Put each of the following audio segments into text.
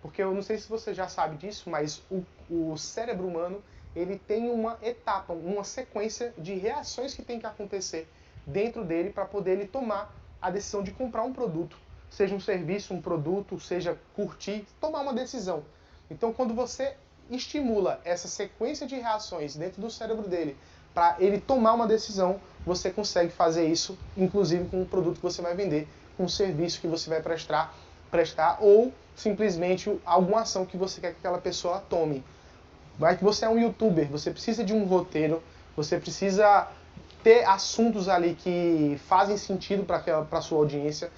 Porque eu não sei se você já sabe disso, mas o cérebro humano, ele tem uma etapa, uma sequência de reações que tem que acontecer dentro dele para poder ele tomar a decisão de comprar um produto, seja um serviço, um produto, seja curtir, tomar uma decisão. Então, quando você estimula essa sequência de reações dentro do cérebro dele para ele tomar uma decisão, você consegue fazer isso, inclusive com o produto que você vai vender, com o serviço que você vai prestar ou simplesmente alguma ação que você quer que aquela pessoa tome. Vai que você é um youtuber, você precisa de um roteiro, você precisa ter assuntos ali que fazem sentido para a sua audiência,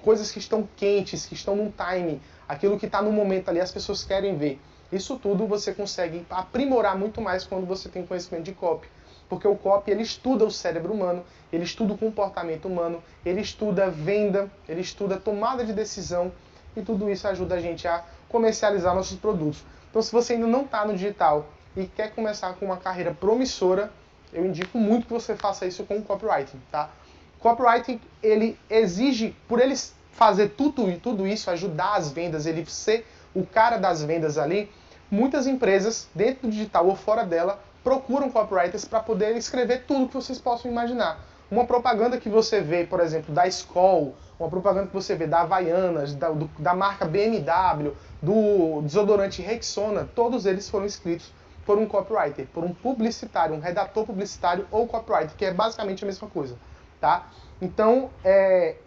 coisas que estão quentes, que estão num time, aquilo que está no momento ali, as pessoas querem ver. Isso tudo você consegue aprimorar muito mais quando você tem conhecimento de copy. Porque o copy, ele estuda o cérebro humano, ele estuda o comportamento humano, ele estuda venda, ele estuda tomada de decisão, e tudo isso ajuda a gente a comercializar nossos produtos. Então, se você ainda não está no digital e quer começar com uma carreira promissora, eu indico muito que você faça isso com o copywriting, tá? Copywriting, ele exige, por ele fazer tudo isso, ajudar as vendas, ele ser o cara das vendas ali, muitas empresas, dentro do digital ou fora dela, procuram copywriters para poder escrever tudo que vocês possam imaginar. Uma propaganda que você vê, por exemplo, da Skol, uma propaganda que você vê da Havaianas, da marca BMW, do desodorante Rexona, todos eles foram escritos por um copywriter, por um publicitário, um redator publicitário ou copywriter, que é basicamente a mesma coisa, tá? Então,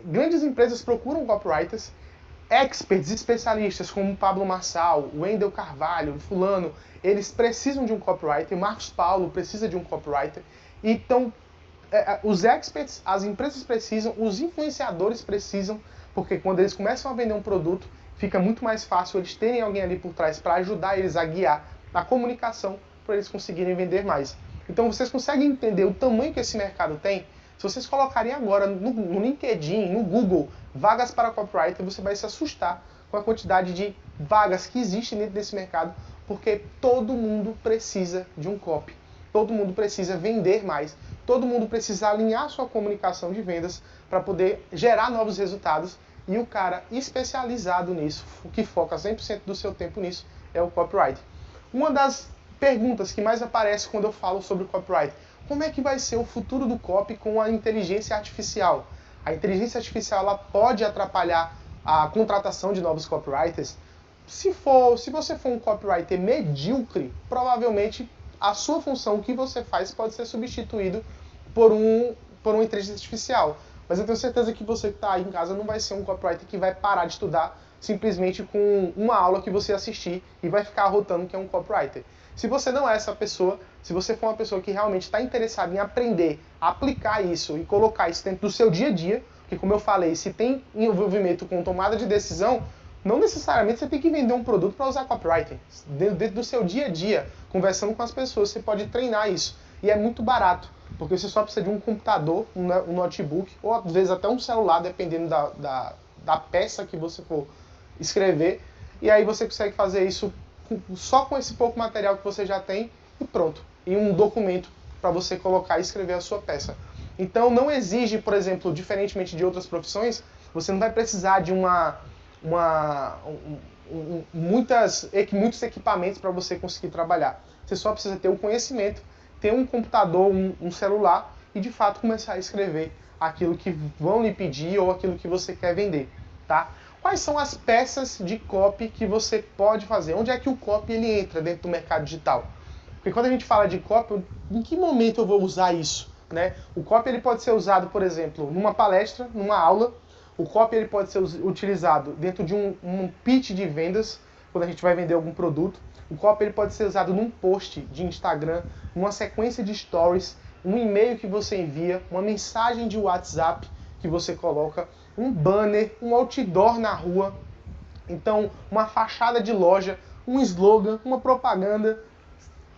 grandes empresas procuram copywriters, experts, especialistas como Pablo Marçal, Wendel Carvalho, fulano, eles precisam de um copywriter, Marcos Paulo precisa de um copywriter, então os experts, as empresas precisam, os influenciadores precisam, porque quando eles começam a vender um produto, fica muito mais fácil eles terem alguém ali por trás para ajudar eles a guiar a comunicação para eles conseguirem vender mais. Então vocês conseguem entender o tamanho que esse mercado tem? Se vocês colocarem agora no LinkedIn, no Google, vagas para copywriter, você vai se assustar com a quantidade de vagas que existem dentro desse mercado, porque todo mundo precisa de um copy. Todo mundo precisa vender mais. Todo mundo precisa alinhar sua comunicação de vendas para poder gerar novos resultados. E o cara especializado nisso, que foca 100% do seu tempo nisso, é o copywriter. Uma das perguntas que mais aparece quando eu falo sobre o copyright: como é que vai ser o futuro do copy com a inteligência artificial? A inteligência artificial ela pode atrapalhar a contratação de novos copywriters? Se você for um copywriter medíocre, provavelmente a sua função, o que você faz, pode ser substituído por uma inteligência artificial. Mas eu tenho certeza que você que está aí em casa não vai ser um copywriter que vai parar de estudar simplesmente com uma aula que você assistir e vai ficar arrotando que é um copywriter. Se você não é essa pessoa, se você for uma pessoa que realmente está interessada em aprender, aplicar isso e colocar isso dentro do seu dia a dia, porque como eu falei, se tem envolvimento com tomada de decisão, não necessariamente você tem que vender um produto para usar copywriting. Dentro do seu dia a dia, conversando com as pessoas, você pode treinar isso. E é muito barato, porque você só precisa de um computador, um notebook, ou às vezes até um celular, dependendo da peça que você for escrever. E aí você consegue fazer isso só com esse pouco material que você já tem e pronto. E um documento para você colocar e escrever a sua peça. Então não exige, por exemplo, diferentemente de outras profissões, você não vai precisar de muitos equipamentos para você conseguir trabalhar. Você só precisa ter o conhecimento, ter um computador, um celular e de fato começar a escrever aquilo que vão lhe pedir ou aquilo que você quer vender, tá? Quais são as peças de copy que você pode fazer? Onde é que o copy ele entra dentro do mercado digital? Porque quando a gente fala de copy, em que momento eu vou usar isso? Né? O copy ele pode ser usado, por exemplo, numa palestra, numa aula. O copy ele pode ser utilizado dentro de um pitch de vendas, quando a gente vai vender algum produto. O copy ele pode ser usado num post de Instagram, numa sequência de stories, um e-mail que você envia, uma mensagem de WhatsApp que você coloca, um banner, um outdoor na rua, então uma fachada de loja, um slogan, uma propaganda.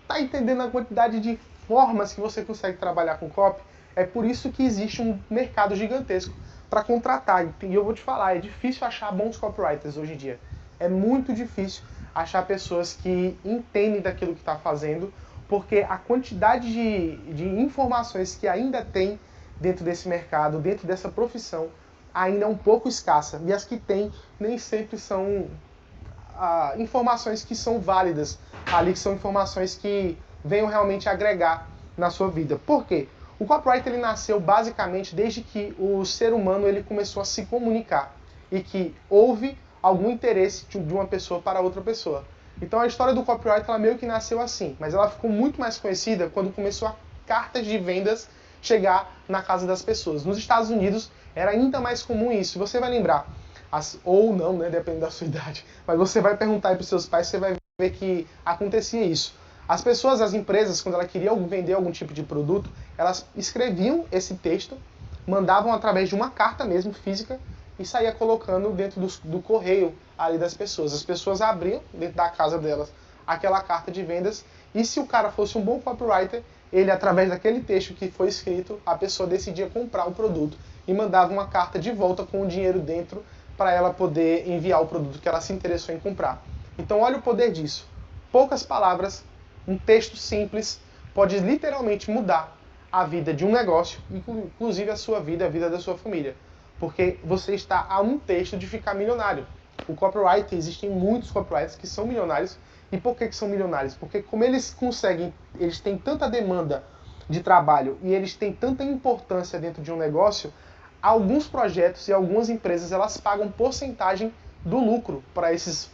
Tá entendendo a quantidade de formas que você consegue trabalhar com copy? É por isso que existe um mercado gigantesco para contratar. E eu vou te falar, é difícil achar bons copywriters hoje em dia. É muito difícil achar pessoas que entendem daquilo que está fazendo, porque a quantidade de informações que ainda tem dentro desse mercado, dentro dessa profissão, ainda é um pouco escassa. E as que tem nem sempre são informações que são válidas ali, que são informações que venham realmente agregar na sua vida. Por quê? O copyright ele nasceu basicamente desde que o ser humano ele começou a se comunicar e que houve algum interesse de uma pessoa para outra pessoa. Então a história do copyright ela meio que nasceu assim, mas ela ficou muito mais conhecida quando começou a cartas de vendas chegar na casa das pessoas. Nos Estados Unidos era ainda mais comum isso. Você vai lembrar, ou não, né, dependendo da sua idade, mas você vai perguntar para os seus pais, você vai ver que acontecia isso. As pessoas, as empresas, quando elas queriam vender algum tipo de produto, elas escreviam esse texto, mandavam através de uma carta mesmo, física, e saía colocando dentro do correio ali das pessoas. As pessoas abriam dentro da casa delas aquela carta de vendas, e se o cara fosse um bom copywriter, ele, através daquele texto que foi escrito, a pessoa decidia comprar o produto e mandava uma carta de volta com o dinheiro dentro para ela poder enviar o produto que ela se interessou em comprar. Então olha o poder disso. Poucas palavras, um texto simples, pode literalmente mudar a vida de um negócio, inclusive a sua vida, a vida da sua família. Porque você está a um texto de ficar milionário. O copyright, existem muitos copywriters que são milionários. E por que são milionários? Porque como eles conseguem, eles têm tanta demanda de trabalho e eles têm tanta importância dentro de um negócio, alguns projetos e algumas empresas elas pagam porcentagem do lucro para esses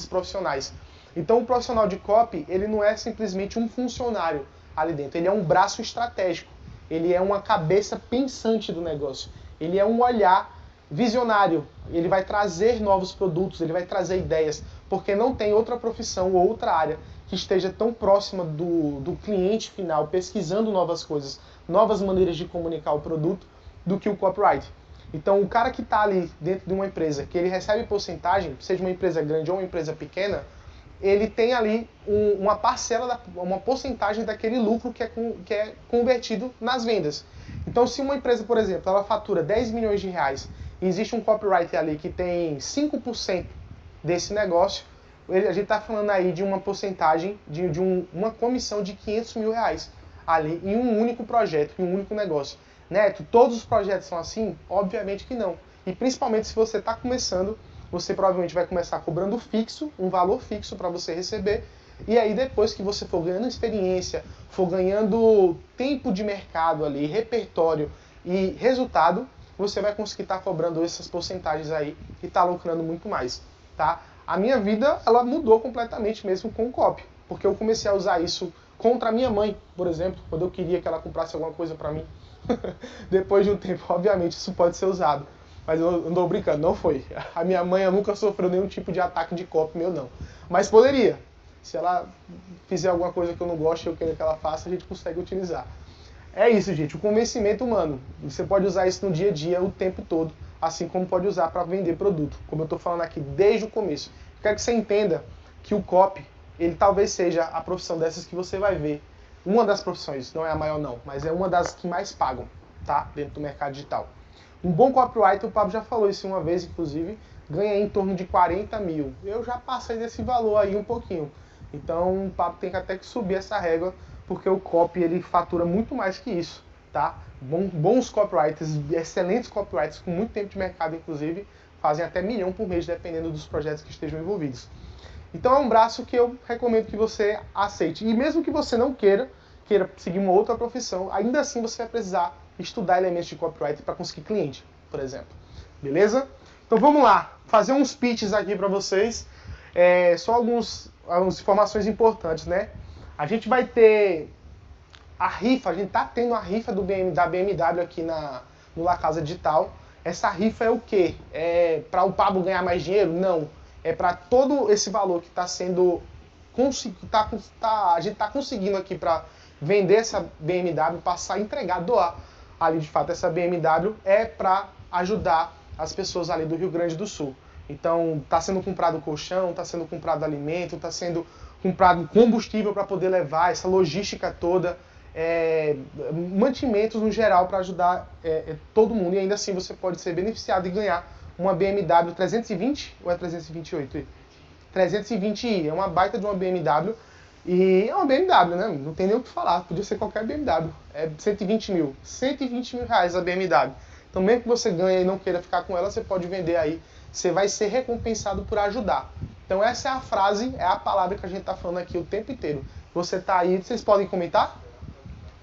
profissionais. Então o profissional de copy, ele não é simplesmente um funcionário ali dentro, ele é um braço estratégico, ele é uma cabeça pensante do negócio, ele é um olhar visionário, ele vai trazer novos produtos, ele vai trazer ideias, porque não tem outra profissão ou outra área que esteja tão próxima do cliente final, pesquisando novas coisas, novas maneiras de comunicar o produto, do que o copyright. Então o cara que está ali dentro de uma empresa, que ele recebe porcentagem, seja uma empresa grande ou uma empresa pequena, ele tem ali uma parcela, uma porcentagem daquele lucro que é convertido nas vendas. Então se uma empresa, por exemplo, ela fatura 10 milhões de reais e existe um copyright ali que tem 5% desse negócio, a gente está falando aí de uma porcentagem, uma comissão de 500 mil reais ali em um único projeto, em um único negócio. Neto, todos os projetos são assim? Obviamente que não. E principalmente se você está começando, você provavelmente vai começar cobrando fixo, um valor fixo para você receber, e aí depois que você for ganhando experiência, for ganhando tempo de mercado ali, repertório e resultado, você vai conseguir estar cobrando essas porcentagens aí e estar lucrando muito mais, tá? A minha vida, ela mudou completamente mesmo com o copy, porque eu comecei a usar isso contra a minha mãe, por exemplo, quando eu queria que ela comprasse alguma coisa para mim. Depois de um tempo, obviamente, isso pode ser usado. Mas eu não estou brincando, não foi. A minha mãe nunca sofreu nenhum tipo de ataque de copy meu, não. Mas poderia. Se ela fizer alguma coisa que eu não gosto e eu queira que ela faça, a gente consegue utilizar. É isso, gente. O convencimento humano. Você pode usar isso no dia a dia, o tempo todo. Assim como pode usar para vender produto. Como eu estou falando aqui desde o começo. Quero que você entenda que o copy, ele talvez seja a profissão dessas que você vai ver. Uma das profissões, não é a maior não, mas é uma das que mais pagam, tá? Dentro do mercado digital. Um bom copywriter, o Pablo já falou isso uma vez, inclusive, ganha em torno de 40 mil. Eu já passei desse valor aí um pouquinho. Então o Pablo tem que até que subir essa régua, porque o copy ele fatura muito mais que isso, tá? Bons copywriters, excelentes copywriters, com muito tempo de mercado, inclusive, fazem até 1 milhão por mês, dependendo dos projetos que estejam envolvidos. Então é um braço que eu recomendo que você aceite. E mesmo que você não queira seguir uma outra profissão, ainda assim você vai precisar estudar elementos de copyright para conseguir cliente, por exemplo. Beleza? Então vamos lá, fazer uns pitches aqui para vocês. Só algumas informações importantes, né? A gente vai ter a rifa, a gente tá tendo a rifa da BMW aqui no La Casa Digital. Essa rifa é o quê? É para o Pablo ganhar mais dinheiro? Não. É para todo esse valor que está sendo a gente está conseguindo aqui para vender essa BMW, passar, entregar, doar ali de fato essa BMW, é para ajudar as pessoas ali do Rio Grande do Sul. Então está sendo comprado colchão, está sendo comprado alimento, está sendo comprado combustível para poder levar essa logística toda, mantimentos no geral para ajudar todo mundo, e ainda assim você pode ser beneficiado e ganhar uma BMW 320 ou é 328? 320i, é uma baita de uma BMW, e é uma BMW, né? Não tem nem o que falar, podia ser qualquer BMW. É 120 mil. 120 mil reais a BMW. Então mesmo que você ganhe e não queira ficar com ela, você pode vender aí. Você vai ser recompensado por ajudar. Então essa é a frase, é a palavra que a gente está falando aqui o tempo inteiro. Você está aí, vocês podem comentar?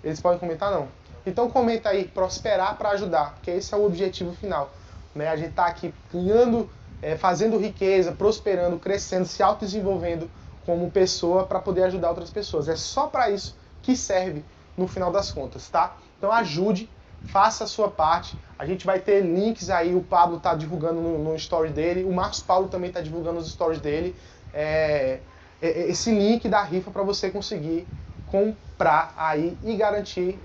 Eles podem comentar não. Então comenta aí, prosperar para ajudar, porque esse é o objetivo final. Né? A gente está aqui ganhando, fazendo riqueza, prosperando, crescendo, se autodesenvolvendo como pessoa para poder ajudar outras pessoas. É só para isso que serve no final das contas, tá? Então ajude, faça a sua parte. A gente vai ter links aí, o Pablo está divulgando no story dele, o Marcos Paulo também está divulgando nos stories dele. Esse link da rifa para você conseguir comprar aí e garantir,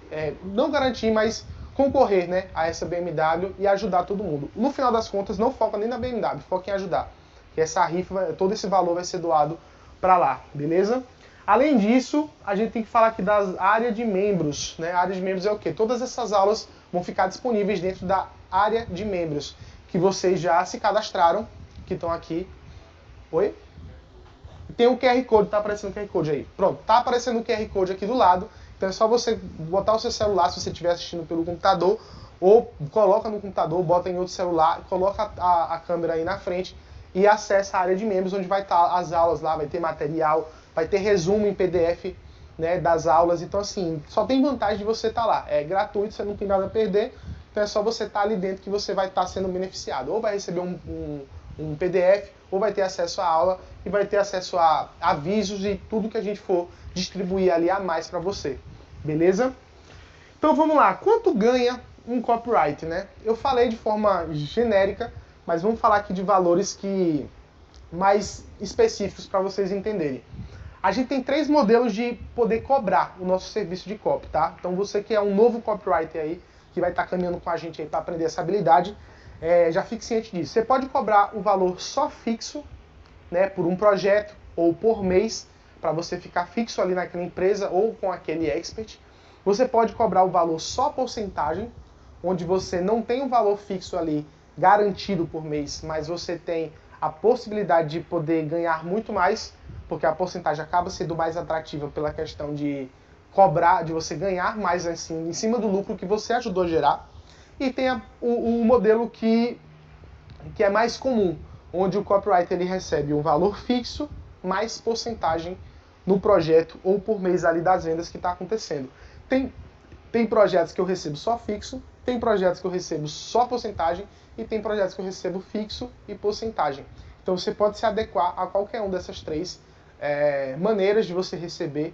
não garantir, mas concorrer, né, a essa BMW e ajudar todo mundo. No final das contas, não foca nem na BMW, foca em ajudar. Que essa rifa, todo esse valor vai ser doado para lá, beleza? Além disso, a gente tem que falar aqui das áreas de membros, né? A área de membros é o quê? Todas essas aulas vão ficar disponíveis dentro da área de membros, que vocês já se cadastraram, que estão aqui. Oi? Tem o QR Code, tá aparecendo o QR Code aí. Pronto, tá aparecendo o QR Code aqui do lado. Então é só você botar o seu celular, se você estiver assistindo pelo computador, ou coloca no computador, bota em outro celular, coloca a câmera aí na frente e acessa a área de membros, onde vai estar as aulas lá, vai ter material, vai ter resumo em PDF, né, das aulas. Então assim, só tem vantagem de você estar lá. É gratuito, você não tem nada a perder. Então é só você estar ali dentro que você vai estar sendo beneficiado. Ou vai receber um PDF, ou vai ter acesso à aula e vai ter acesso a avisos e tudo que a gente for distribuir ali a mais para você. Beleza? Então vamos lá. Quanto ganha um copyright, né? Eu falei de forma genérica, mas vamos falar aqui de valores mais específicos para vocês entenderem. A gente tem 3 modelos de poder cobrar o nosso serviço de copy, tá? Então você que é um novo copywriter aí, que vai estar caminhando com a gente aí para aprender essa habilidade, já fique ciente disso. Você pode cobrar o valor só fixo, né, por um projeto ou por mês, para você ficar fixo ali naquela empresa ou com aquele expert. Você pode cobrar o valor só porcentagem, onde você não tem um valor fixo ali garantido por mês, mas você tem a possibilidade de poder ganhar muito mais, porque a porcentagem acaba sendo mais atrativa pela questão de cobrar, de você ganhar mais assim, em cima do lucro que você ajudou a gerar. E tem o modelo que é mais comum, onde o copywriter ele recebe um valor fixo mais porcentagem no projeto ou por mês ali das vendas que está acontecendo. Tem projetos que eu recebo só fixo, tem projetos que eu recebo só porcentagem e tem projetos que eu recebo fixo e porcentagem. Então você pode se adequar a qualquer uma dessas 3 maneiras de você receber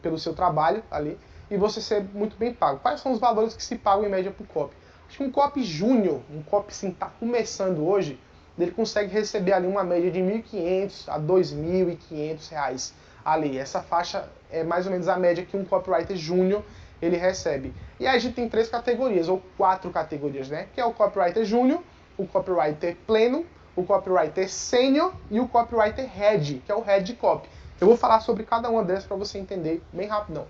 pelo seu trabalho ali e você ser muito bem pago. Quais são os valores que se pagam em média para o copy? Acho que um copy júnior, um copy assim, está começando hoje, ele consegue receber ali uma média de R$ 1.500 a R$ 2.500 ali. Essa faixa é mais ou menos a média que um copywriter júnior ele recebe. E aí a gente tem 3 categorias, ou 4 categorias, né? Que é o copywriter júnior, o copywriter pleno, o copywriter sênior e o copywriter head, que é o head copy. Eu vou falar sobre cada uma dessas para você entender bem rapidão.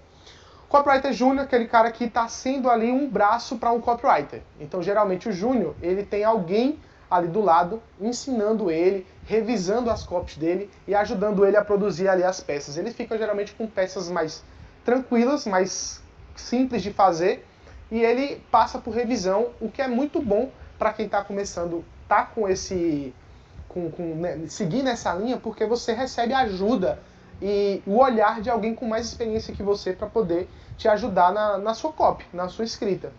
Copywriter júnior é aquele cara que está sendo ali um braço para um copywriter. Então, geralmente, o júnior, ele tem alguém ali do lado, ensinando ele, revisando as copies dele e ajudando ele a produzir ali as peças. Ele fica, geralmente, com peças mais tranquilas, mais simples de fazer, e ele passa por revisão, o que é muito bom para quem está começando, tá com esse... né, seguir nessa linha, porque você recebe ajuda e o olhar de alguém com mais experiência que você para poder te ajudar na sua copy, na sua escrita.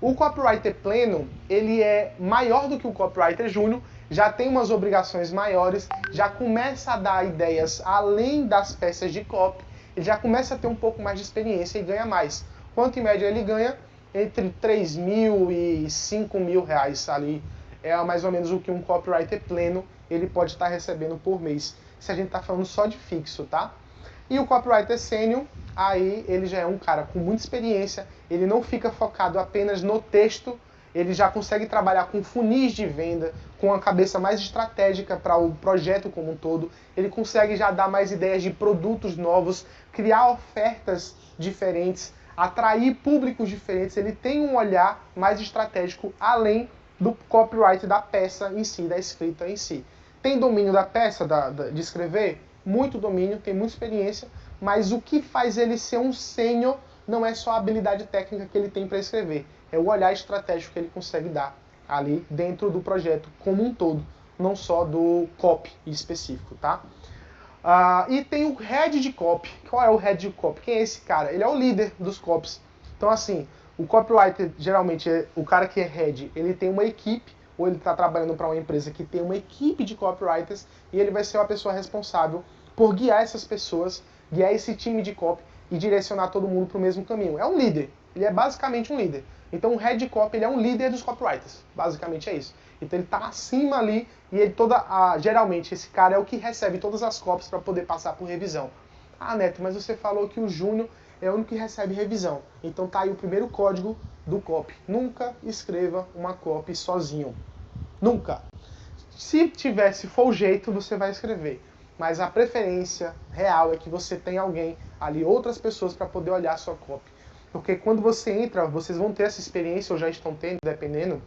O copywriter pleno, ele é maior do que o copywriter júnior, já tem umas obrigações maiores, já começa a dar ideias além das peças de copy, ele já começa a ter um pouco mais de experiência e ganha mais. Quanto em média ele ganha? Entre 3 mil e 5 mil reais ali. É mais ou menos o que um copywriter pleno ele pode estar recebendo por mês. Se a gente está falando só de fixo, tá? E o copywriter sênior, aí ele já é um cara com muita experiência, ele não fica focado apenas no texto, ele já consegue trabalhar com funis de venda, com a cabeça mais estratégica para o projeto como um todo, ele consegue já dar mais ideias de produtos novos, criar ofertas diferentes, atrair públicos diferentes, ele tem um olhar mais estratégico além do copyright da peça em si, da escrita em si. Tem domínio da peça, de escrever? Muito domínio, tem muita experiência, mas o que faz ele ser um sênior não é só a habilidade técnica que ele tem para escrever, é o olhar estratégico que ele consegue dar ali dentro do projeto como um todo. não só do copy específico, tá? E tem o head de copy. Qual é o head de copy? Quem é esse cara? Ele é o líder dos copies. Então, assim, o copywriter, geralmente, o cara que é head, ele tem uma equipe, ou ele está trabalhando para uma empresa que tem uma equipe de copywriters, e ele vai ser uma pessoa responsável por guiar essas pessoas, guiar esse time de copy e direcionar todo mundo para o mesmo caminho. É um líder. Ele é basicamente um líder. Então, o head de copy, ele é um líder dos copywriters. Basicamente é isso. Então ele está acima ali e ele geralmente esse cara é o que recebe todas as copies para poder passar por revisão. Ah, Neto, mas você falou que o Júnior é o único que recebe revisão. Então tá aí o primeiro código do copy. Nunca escreva uma copy sozinho. Nunca. Se for o jeito, você vai escrever. Mas a preferência real é que você tenha alguém ali, outras pessoas para poder olhar a sua copy. Porque quando você entra, vocês vão ter essa experiência, ou já estão tendo, dependendo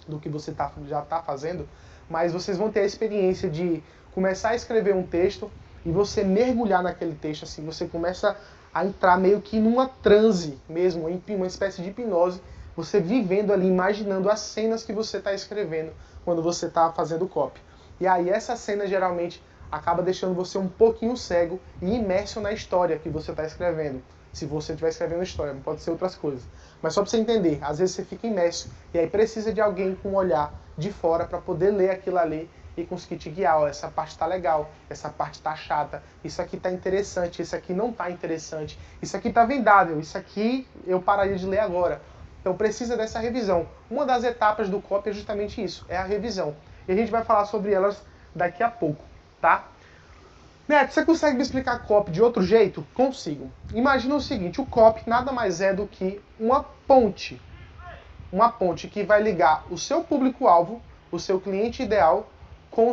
do que você já está fazendo, mas vocês vão ter a experiência de começar a escrever um texto e você mergulhar naquele texto, assim, você começa a entrar meio que numa transe mesmo, uma espécie de hipnose, você vivendo ali, imaginando as cenas que você está escrevendo quando você está fazendo copy. E aí essa cena geralmente acaba deixando você um pouquinho cego e imerso na história que você está escrevendo. Se você estiver escrevendo história, não pode ser outras coisas. Mas só para você entender, às vezes você fica imerso e aí precisa de alguém com um olhar de fora para poder ler aquilo ali e conseguir te guiar. Ó, essa parte está legal, essa parte está chata, isso aqui está interessante, isso aqui não está interessante, isso aqui está vendável, isso aqui eu pararia de ler agora. Então precisa dessa revisão. Uma das etapas do copy é justamente isso, é a revisão. E a gente vai falar sobre elas daqui a pouco, tá? Neto, você consegue me explicar copy de outro jeito? Consigo. Imagina o seguinte, o copy nada mais é do que uma ponte. Uma ponte que vai ligar o seu público-alvo, o seu cliente ideal, com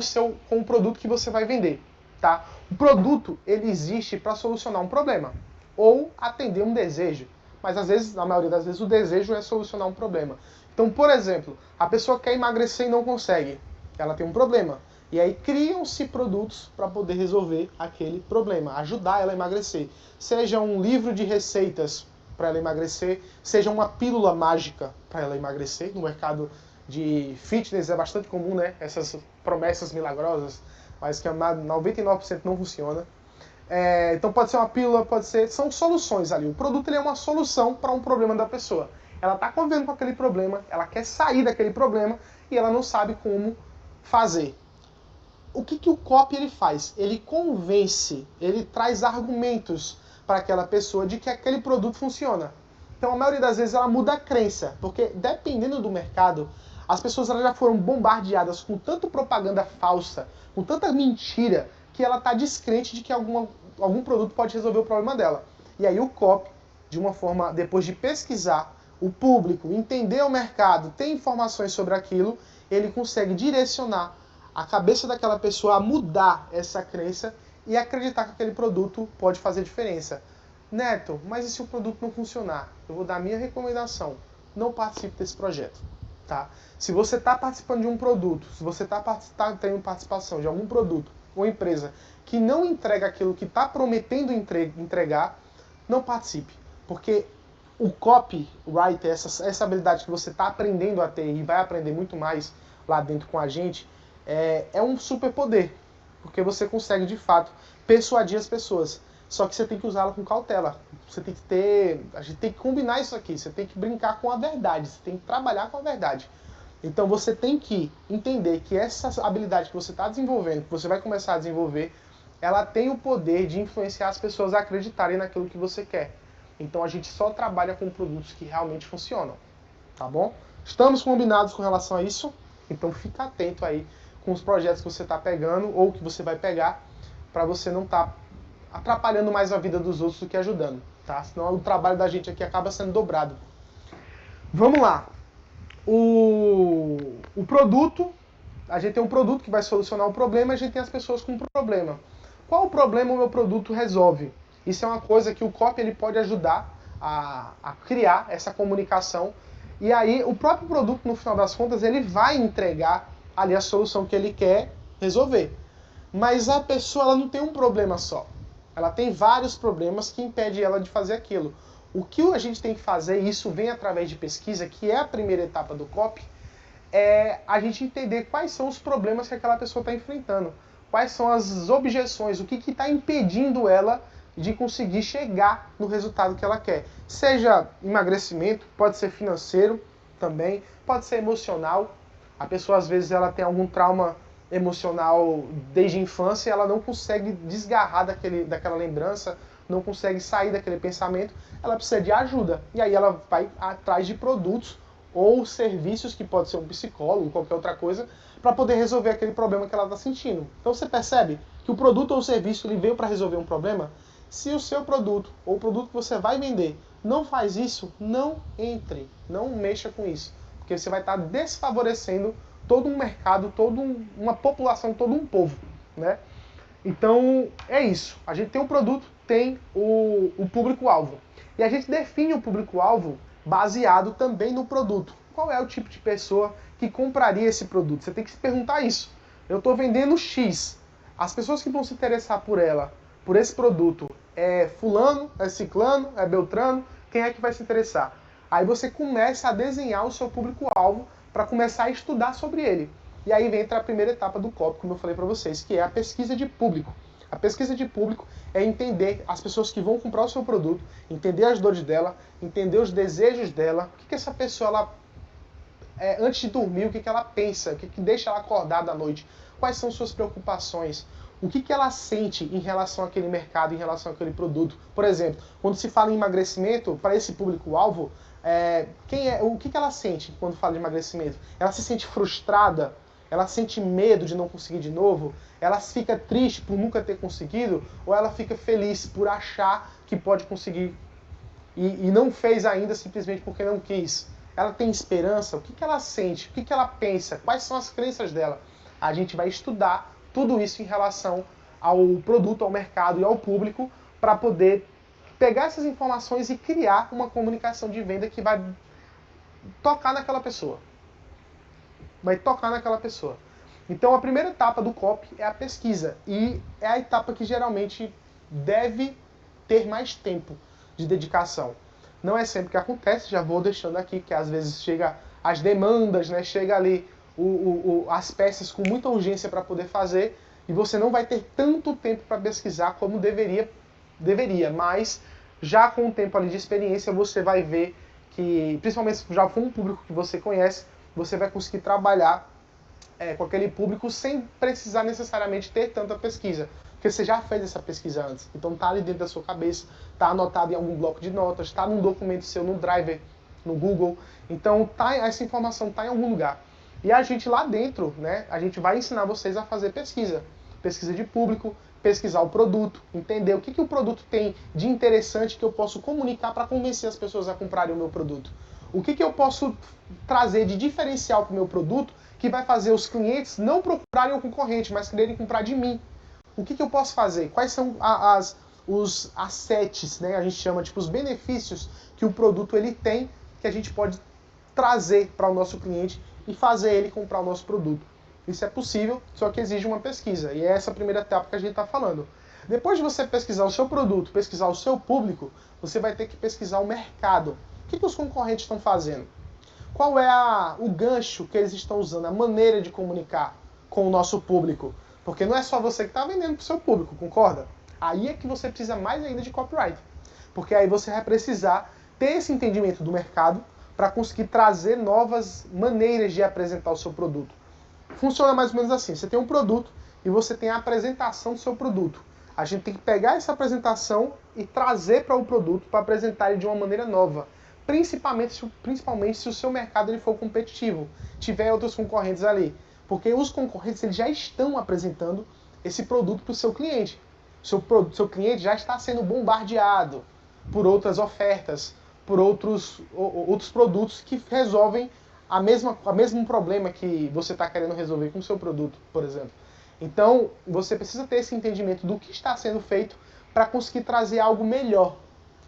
o produto que você vai vender. Tá? O produto, ele existe para solucionar um problema ou atender um desejo. Mas às vezes, na maioria das vezes, o desejo é solucionar um problema. Então, por exemplo, a pessoa quer emagrecer e não consegue. Ela tem um problema. E aí criam-se produtos para poder resolver aquele problema, ajudar ela a emagrecer. Seja um livro de receitas para ela emagrecer, seja uma pílula mágica para ela emagrecer. No mercado de fitness é bastante comum, né? Essas promessas milagrosas, mas que 99% não funciona. Então pode ser uma pílula, são soluções ali. O produto ele é uma solução para um problema da pessoa. Ela está convivendo com aquele problema, ela quer sair daquele problema e ela não sabe como fazer. O que o copy ele faz? Ele convence, ele traz argumentos para aquela pessoa de que aquele produto funciona. Então a maioria das vezes ela muda a crença, porque dependendo do mercado, as pessoas elas já foram bombardeadas com tanta propaganda falsa, com tanta mentira, que ela está descrente de que algum produto pode resolver o problema dela. E aí o copy, de uma forma, depois de pesquisar o público, entender o mercado, ter informações sobre aquilo, ele consegue direcionar a cabeça daquela pessoa a mudar essa crença e acreditar que aquele produto pode fazer diferença. Neto, mas e se o produto não funcionar? Eu vou dar a minha recomendação. Não participe desse projeto. Tá? Se você está participando de um produto, se você está tendo participação de algum produto ou empresa que não entrega aquilo que está prometendo entregar, não participe. Porque o copywriter, essa habilidade que você está aprendendo a ter e vai aprender muito mais lá dentro com a gente, é um superpoder, porque você consegue de fato persuadir as pessoas. Só que você tem que usá-la com cautela. A gente tem que combinar isso aqui. Você tem que brincar com a verdade. Você tem que trabalhar com a verdade. Então você tem que entender que essa habilidade que você está desenvolvendo, que você vai começar a desenvolver, ela tem o poder de influenciar as pessoas a acreditarem naquilo que você quer. Então a gente só trabalha com produtos que realmente funcionam. Tá bom? Estamos combinados com relação a isso? Então fica atento aí com os projetos que você está pegando ou que você vai pegar, para você não estar atrapalhando mais a vida dos outros do que ajudando, tá? Senão o trabalho da gente aqui acaba sendo dobrado. Vamos lá. O produto, a gente tem um produto que vai solucionar um problema, a gente tem as pessoas com um problema. Qual o problema o meu produto resolve? Isso é uma coisa que o copy ele pode ajudar a criar essa comunicação. E aí o próprio produto, no final das contas, ele vai entregar ali a solução que ele quer resolver. Mas a pessoa ela não tem um problema só. Ela tem vários problemas que impedem ela de fazer aquilo. O que a gente tem que fazer, e isso vem através de pesquisa, que é a primeira etapa do copy, é a gente entender quais são os problemas que aquela pessoa está enfrentando, quais são as objeções, o que está impedindo ela de conseguir chegar no resultado que ela quer. Seja emagrecimento, pode ser financeiro também, pode ser emocional. A pessoa às vezes ela tem algum trauma emocional desde a infância e ela não consegue desgarrar daquela lembrança, não consegue sair daquele pensamento, ela precisa de ajuda. E aí ela vai atrás de produtos ou serviços, que pode ser um psicólogo, qualquer outra coisa, para poder resolver aquele problema que ela está sentindo. Então você percebe que o produto ou o serviço ele veio para resolver um problema. Se o seu produto ou o produto que você vai vender não faz isso, não entre, não mexa com isso, porque você vai estar desfavorecendo todo um mercado, toda uma população, todo um povo, né? Então é isso. A gente tem um produto, tem o público-alvo. E a gente define o público-alvo baseado também no produto. Qual é o tipo de pessoa que compraria esse produto? Você tem que se perguntar isso. Eu estou vendendo X. As pessoas que vão se interessar por esse produto, é fulano, é ciclano, é beltrano, quem é que vai se interessar? Aí você começa a desenhar o seu público-alvo para começar a estudar sobre ele. E aí entra a primeira etapa do COP, como eu falei para vocês, que é a pesquisa de público. A pesquisa de público é entender as pessoas que vão comprar o seu produto, entender as dores dela, entender os desejos dela, o que essa pessoa, antes de dormir, o que ela pensa, o que deixa ela acordada à noite, quais são suas preocupações, o que ela sente em relação àquele mercado, em relação àquele produto. Por exemplo, quando se fala em emagrecimento, para esse público-alvo, o que ela sente quando fala de emagrecimento? Ela se sente frustrada? Ela sente medo de não conseguir de novo? Ela fica triste por nunca ter conseguido? Ou ela fica feliz por achar que pode conseguir e não fez ainda simplesmente porque não quis? Ela tem esperança? O que ela sente? O que ela pensa? Quais são as crenças dela? A gente vai estudar tudo isso em relação ao produto, ao mercado e ao público para poder pegar essas informações e criar uma comunicação de venda que vai tocar naquela pessoa. Vai tocar naquela pessoa. Então a primeira etapa do COP é a pesquisa. E é a etapa que geralmente deve ter mais tempo de dedicação. Não é sempre que acontece, já vou deixando aqui, que às vezes chega as demandas, né? Chega ali as peças com muita urgência para poder fazer, e você não vai ter tanto tempo para pesquisar como deveria, mas já com o tempo ali de experiência você vai ver que, principalmente se já for um público que você conhece, você vai conseguir trabalhar com aquele público sem precisar necessariamente ter tanta pesquisa, porque você já fez essa pesquisa antes. Então tá ali dentro da sua cabeça, tá anotado em algum bloco de notas, tá num documento seu, no Drive, no Google. Então essa informação tá em algum lugar. E a gente lá dentro, né, a gente vai ensinar vocês a fazer pesquisa. Pesquisa de público, pesquisar o produto, entender o que o produto tem de interessante que eu posso comunicar para convencer as pessoas a comprarem o meu produto. O que eu posso trazer de diferencial para o meu produto que vai fazer os clientes não procurarem o concorrente, mas quererem comprar de mim. O que eu posso fazer? Quais são os assets, né? A gente chama, tipo, os benefícios que o produto ele tem, que a gente pode trazer para o nosso cliente e fazer ele comprar o nosso produto. Isso é possível, só que exige uma pesquisa. E é essa a primeira etapa que a gente está falando. Depois de você pesquisar o seu produto, pesquisar o seu público, você vai ter que pesquisar o mercado. O que os concorrentes estão fazendo? Qual é o gancho que eles estão usando, a maneira de comunicar com o nosso público? Porque não é só você que está vendendo para o seu público, concorda? Aí é que você precisa mais ainda de copyright. Porque aí você vai precisar ter esse entendimento do mercado para conseguir trazer novas maneiras de apresentar o seu produto. Funciona mais ou menos assim, você tem um produto e você tem a apresentação do seu produto. A gente tem que pegar essa apresentação e trazer para o produto para apresentar ele de uma maneira nova. Principalmente se o seu mercado ele for competitivo, tiver outros concorrentes ali. Porque os concorrentes eles já estão apresentando esse produto para o seu cliente. Seu cliente já está sendo bombardeado por outras ofertas, por outros produtos que resolvem o mesmo problema que você está querendo resolver com o seu produto, por exemplo. Então, você precisa ter esse entendimento do que está sendo feito para conseguir trazer algo melhor.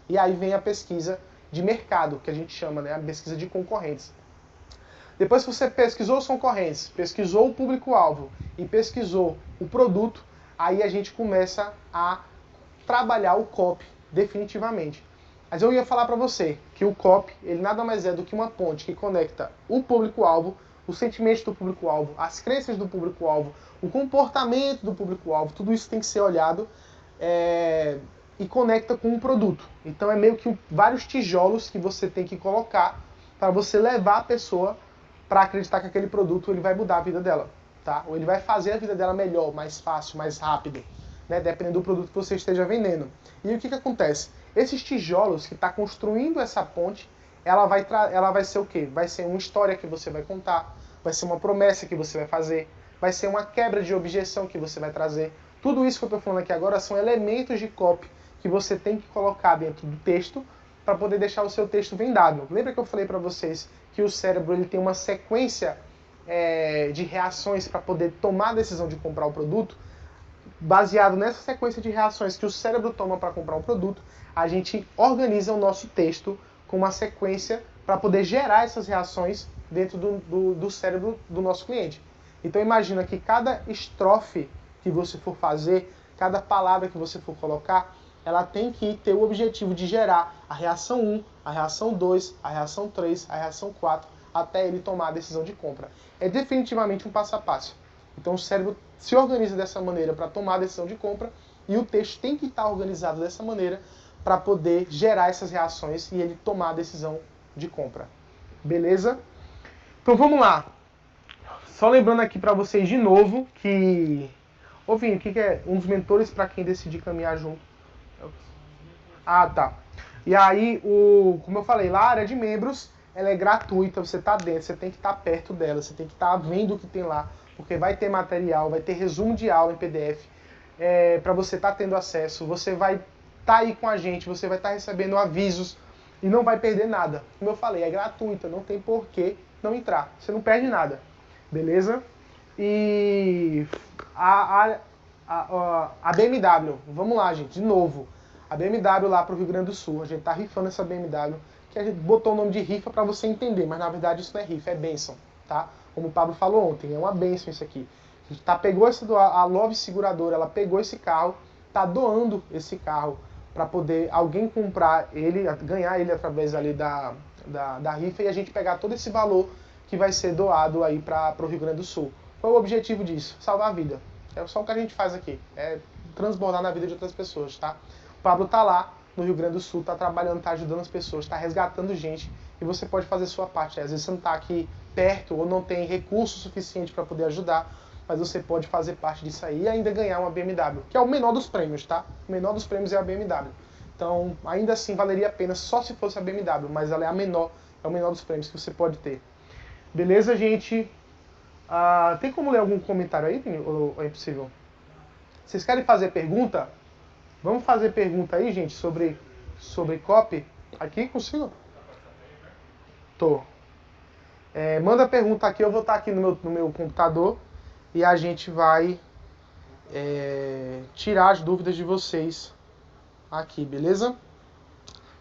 E aí vem a pesquisa de mercado, que a gente chama, né? A pesquisa de concorrentes. Depois que você pesquisou os concorrentes, pesquisou o público-alvo e pesquisou o produto, aí a gente começa a trabalhar o copy definitivamente. Mas eu ia falar para você que o copy, ele nada mais é do que uma ponte que conecta o público-alvo os sentimentos do público-alvo, as crenças do público-alvo, o comportamento do público-alvo, tudo isso tem que ser olhado e conecta com o produto. Então é meio que vários tijolos que você tem que colocar para você levar a pessoa para acreditar que aquele produto ele vai mudar a vida dela, tá? Ou ele vai fazer a vida dela melhor, mais fácil, mais rápido, né? Dependendo do produto que você esteja vendendo. E o que acontece? Esses tijolos que está construindo essa ponte, ela vai ser o quê? Vai ser uma história que você vai contar, vai ser uma promessa que você vai fazer, vai ser uma quebra de objeção que você vai trazer. Tudo isso que eu estou falando aqui agora são elementos de copy que você tem que colocar dentro do texto para poder deixar o seu texto vendável. Lembra que eu falei para vocês que o cérebro ele tem uma sequência de reações para poder tomar a decisão de comprar o produto? Baseado nessa sequência de reações que o cérebro toma para comprar um produto, a gente organiza o nosso texto com uma sequência para poder gerar essas reações dentro do cérebro do nosso cliente. Então imagina que cada estrofe que você for fazer, cada palavra que você for colocar, ela tem que ter o objetivo de gerar a reação 1, a reação 2, a reação 3, a reação 4, até ele tomar a decisão de compra. É definitivamente um passo a passo. Então o cérebro se organiza dessa maneira para tomar a decisão de compra e o texto tem que estar organizado dessa maneira para poder gerar essas reações e ele tomar a decisão de compra. Beleza? Então vamos lá. Só lembrando aqui para vocês de novo que... Ô Vinho, o que é um dos mentores para quem decidir caminhar junto? Ah, tá. E aí, como eu falei, lá a área de membros, ela é gratuita, você tá dentro, você tem que estar perto dela, você tem que estar vendo o que tem lá, porque vai ter material, vai ter resumo de aula em PDF, para você estar tendo acesso, você vai estar aí com a gente, você vai estar recebendo avisos e não vai perder nada. Como eu falei, é gratuita, não tem por que não entrar, você não perde nada, beleza? E a BMW, vamos lá, gente, de novo. A BMW lá pro Rio Grande do Sul, a gente tá rifando essa BMW, que a gente botou o nome de rifa para você entender, mas na verdade isso não é rifa, é bênção, tá? Como o Pablo falou ontem, é uma bênção isso aqui. A gente pegou a Love Seguradora, ela pegou esse carro, tá doando esse carro para poder alguém comprar ele, ganhar ele através ali da rifa e a gente pegar todo esse valor que vai ser doado aí para o Rio Grande do Sul. Qual é o objetivo disso? Salvar a vida. É só o que a gente faz aqui, é transbordar na vida de outras pessoas, tá? O Pablo tá lá no Rio Grande do Sul, tá trabalhando, tá ajudando as pessoas, tá resgatando gente e você pode fazer sua parte. Às vezes você não tá aqui perto ou não tem recurso suficiente para poder ajudar, mas você pode fazer parte disso aí e ainda ganhar uma BMW, que é o menor dos prêmios, tá? O menor dos prêmios é a BMW. Então, ainda assim, valeria a pena só se fosse a BMW, mas ela é o menor dos prêmios que você pode ter. Beleza, gente? Tem como ler algum comentário aí, ou é impossível? Vocês querem fazer pergunta? Vamos fazer pergunta aí, gente, sobre copy. Aqui, consigo? Tô. Manda pergunta aqui, eu vou estar aqui no meu computador e a gente vai tirar as dúvidas de vocês aqui, beleza?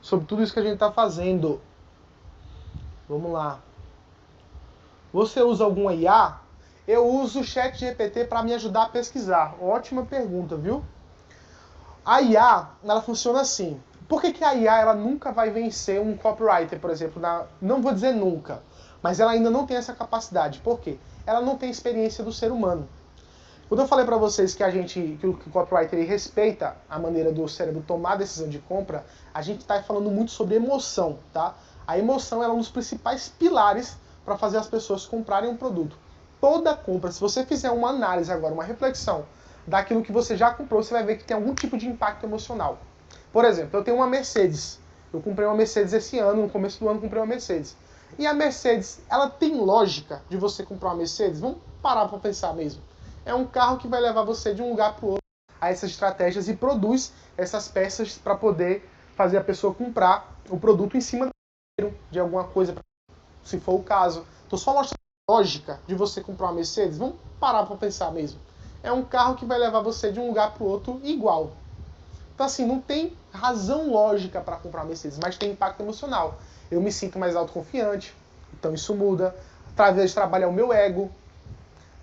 Sobre tudo isso que a gente está fazendo. Vamos lá. Você usa alguma IA? Eu uso o ChatGPT para me ajudar a pesquisar. Ótima pergunta, viu? A IA, ela funciona assim. Por que a IA ela nunca vai vencer um copywriter, por exemplo? Não vou dizer nunca, mas ela ainda não tem essa capacidade. Por quê? Ela não tem experiência do ser humano. Quando eu falei para vocês que o copywriter ele respeita a maneira do cérebro tomar a decisão de compra, a gente está falando muito sobre emoção, tá? A emoção é um dos principais pilares para fazer as pessoas comprarem um produto. Toda compra, se você fizer uma análise agora, uma reflexão daquilo que você já comprou, você vai ver que tem algum tipo de impacto emocional. Por exemplo, eu tenho uma Mercedes. Eu comprei uma Mercedes esse ano, no começo do ano comprei uma Mercedes. E a Mercedes, ela tem lógica de você comprar uma Mercedes? Vamos parar para pensar mesmo. É um carro que vai levar você de um lugar para o outro a essas estratégias e produz essas peças para poder fazer a pessoa comprar o produto em cima de alguma coisa, se for o caso. Estou só mostrando a lógica de você comprar uma Mercedes. Vamos parar para pensar mesmo. É um carro que vai levar você de um lugar para o outro igual. Então assim, não tem razão lógica para comprar uma Mercedes, mas tem impacto emocional. Eu me sinto mais autoconfiante, então isso muda. Através de trabalhar o meu ego,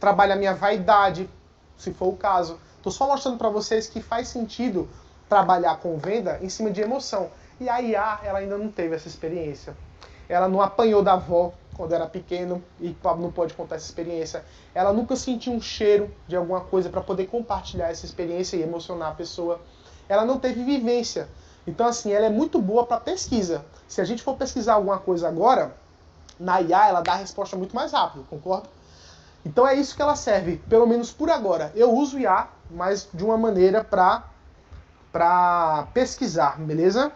trabalha a minha vaidade, se for o caso. Estou só mostrando para vocês que faz sentido trabalhar com venda em cima de emoção. E a IA, ela ainda não teve essa experiência. Ela não apanhou da avó quando era pequeno, e Pablo não pode contar essa experiência. Ela nunca sentiu um cheiro de alguma coisa para poder compartilhar essa experiência e emocionar a pessoa. Ela não teve vivência. Então, assim, ela é muito boa para pesquisa. Se a gente for pesquisar alguma coisa agora, na IA ela dá a resposta muito mais rápido, concorda? Então é isso que ela serve, pelo menos por agora. Eu uso IA, mas de uma maneira para pesquisar, beleza?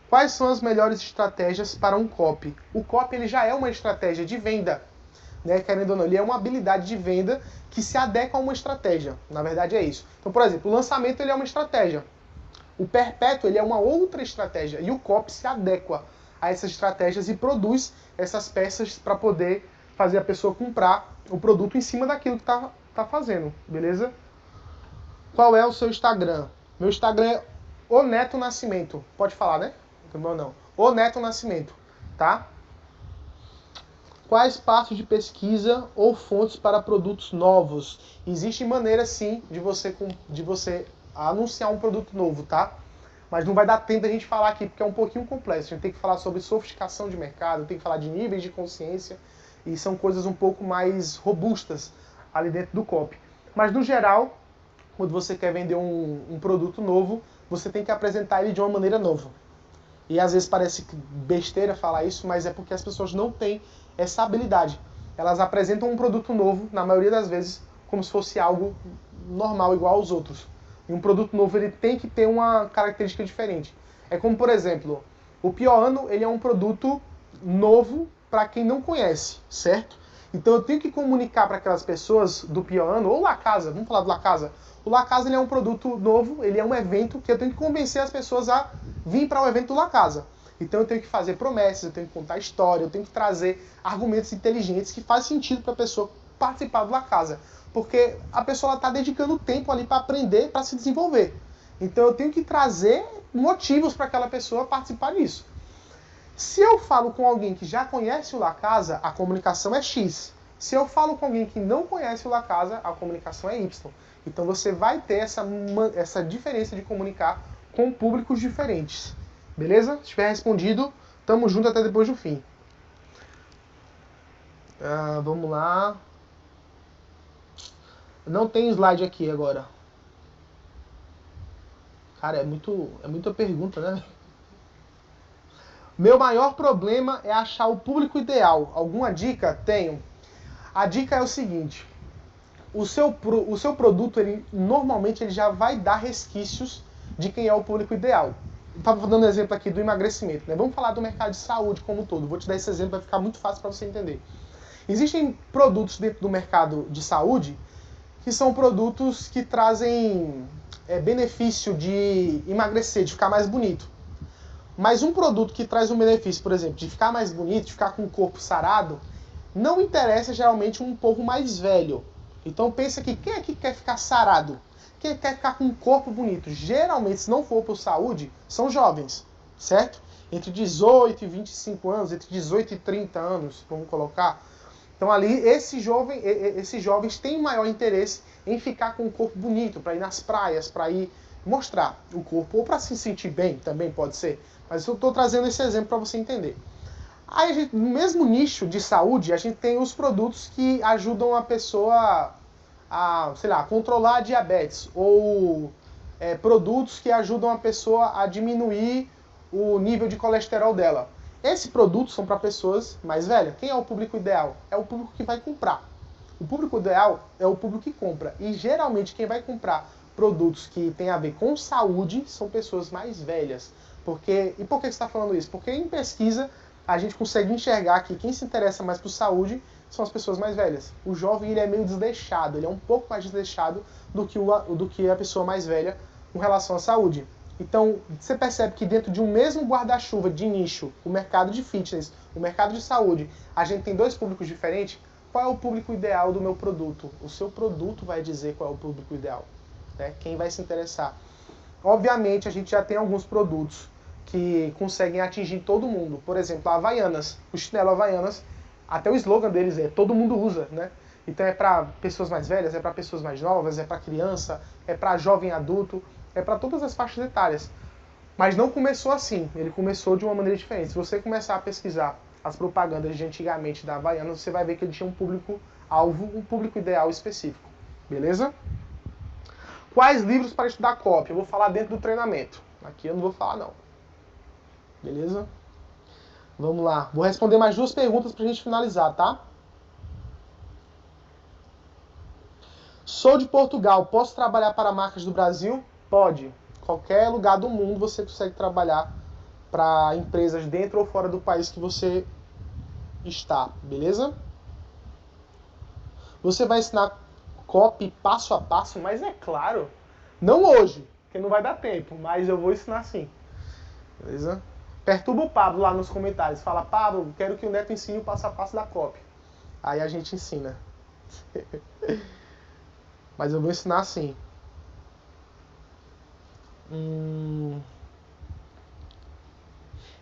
Quais são as melhores estratégias para um copy? O copy ele já é uma estratégia de venda, né? Querendo ou não, ele é uma habilidade de venda que se adequa a uma estratégia. Na verdade é isso. Então, por exemplo, o lançamento ele é uma estratégia. O perpétuo ele é uma outra estratégia. E o copy se adequa a essas estratégias e produz essas peças para poder fazer a pessoa comprar o produto em cima daquilo que tá fazendo, beleza? Qual é o seu Instagram? Meu Instagram é O Neto Nascimento. Pode falar, né? Não. O Neto Nascimento, tá? Quais passos de pesquisa ou fontes para produtos novos? Existe maneira, sim, de você anunciar um produto novo, tá? Mas não vai dar tempo da gente falar aqui, porque é um pouquinho complexo. A gente tem que falar sobre sofisticação de mercado, tem que falar de níveis de consciência, e são coisas um pouco mais robustas ali dentro do copy. Mas, no geral, quando você quer vender um produto novo, você tem que apresentar ele de uma maneira nova. E às vezes parece besteira falar isso, mas é porque as pessoas não têm essa habilidade. Elas apresentam um produto novo, na maioria das vezes, como se fosse algo normal, igual aos outros. E um produto novo ele tem que ter uma característica diferente. É como, por exemplo, o Pioano ele é um produto novo para quem não conhece, certo? Então eu tenho que comunicar para aquelas pessoas do Pioano, ou La Casa, vamos falar do La Casa. O La Casa ele é um produto novo, ele é um evento que eu tenho que convencer as pessoas a vir para o evento do La Casa. Então eu tenho que fazer promessas, eu tenho que contar história, eu tenho que trazer argumentos inteligentes que fazem sentido para a pessoa participar do La Casa. Porque a pessoa está dedicando tempo ali para aprender, para se desenvolver. Então eu tenho que trazer motivos para aquela pessoa participar disso. Se eu falo com alguém que já conhece o La Casa, a comunicação é X. Se eu falo com alguém que não conhece o La Casa, a comunicação é Y. Então você vai ter essa diferença de comunicar com públicos diferentes. Beleza? Se tiver respondido, tamo junto até depois do fim. Vamos lá. Não tem slide aqui agora. Cara, é muita pergunta, né? Meu maior problema é achar o público ideal. Alguma dica? Tenho. A dica é o seguinte. O seu produto, normalmente, ele já vai dar resquícios de quem é o público ideal. Estava dando um exemplo aqui do emagrecimento, né? Vamos falar do mercado de saúde como um todo. Vou te dar esse exemplo, vai ficar muito fácil para você entender. Existem produtos dentro do mercado de saúde que são produtos que trazem benefício de emagrecer, de ficar mais bonito. Mas um produto que traz um benefício, por exemplo, de ficar mais bonito, de ficar com o corpo sarado, não interessa geralmente um povo mais velho. Então pensa que quem é que quer ficar sarado? Quem quer ficar com um corpo bonito? Geralmente, se não for por saúde, são jovens, certo? Entre 18 e 25 anos, entre 18 e 30 anos, vamos colocar. Então ali, esses jovens têm maior interesse em ficar com um corpo bonito, para ir nas praias, para ir mostrar o corpo, ou para se sentir bem, também pode ser. Mas eu estou trazendo esse exemplo para você entender. Aí, no mesmo nicho de saúde, a gente tem os produtos que ajudam a pessoa a, sei lá, controlar a diabetes, ou produtos que ajudam a pessoa a diminuir o nível de colesterol dela. Esses produtos são para pessoas mais velhas. Quem é o público ideal? É o público que vai comprar. O público ideal é o público que compra. E geralmente quem vai comprar produtos que tem a ver com saúde são pessoas mais velhas. E por que você está falando isso? Porque em pesquisa a gente consegue enxergar que quem se interessa mais por saúde são as pessoas mais velhas. O jovem ele é meio desleixado, ele é um pouco mais desleixado do que a pessoa mais velha com relação à saúde. Então, você percebe que dentro de um mesmo guarda-chuva de nicho, o mercado de fitness, o mercado de saúde, a gente tem dois públicos diferentes. Qual é o público ideal do meu produto? O seu produto vai dizer qual é o público ideal, né? Quem vai se interessar. Obviamente, a gente já tem alguns produtos que conseguem atingir todo mundo. Por exemplo, a Havaianas, o chinelo Havaianas, até o slogan deles é todo mundo usa, né? Então é para pessoas mais velhas, é para pessoas mais novas, é para criança, é para jovem adulto, é para todas as faixas etárias. Mas não começou assim, ele começou de uma maneira diferente. Se você começar a pesquisar as propagandas de antigamente da Havaianas, você vai ver que ele tinha um público-alvo, um público ideal específico. Beleza? Quais livros para estudar copy? Eu vou falar dentro do treinamento. Aqui eu não vou falar, não. Beleza? Vamos lá. Vou responder mais 2 perguntas pra gente finalizar, tá? Sou de Portugal. Posso trabalhar para marcas do Brasil? Pode. Qualquer lugar do mundo você consegue trabalhar para empresas dentro ou fora do país que você está. Beleza? Você vai ensinar copy passo a passo, mas é claro, não hoje, porque não vai dar tempo, mas eu vou ensinar sim. Beleza? Perturba o Pablo lá nos comentários. Fala, Pablo, quero que o Neto ensine o passo a passo da copy. Aí a gente ensina. Mas eu vou ensinar sim.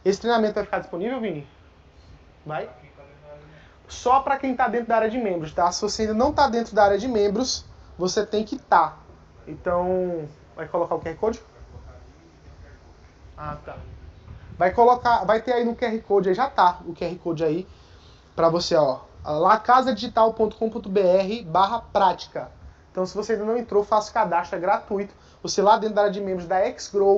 Esse treinamento vai ficar disponível, Vini? Vai? Só para quem está dentro da área de membros, tá? Se você ainda não está dentro da área de membros, você tem que estar. Então, vai colocar o QR Code? Ah, tá. Vai ter aí no QR Code, aí já tá o QR Code aí para você, ó. lacasadigital.com.br/prática. Então, se você ainda não entrou, faça o cadastro, é gratuito. Você lá dentro da área de membros da XGrow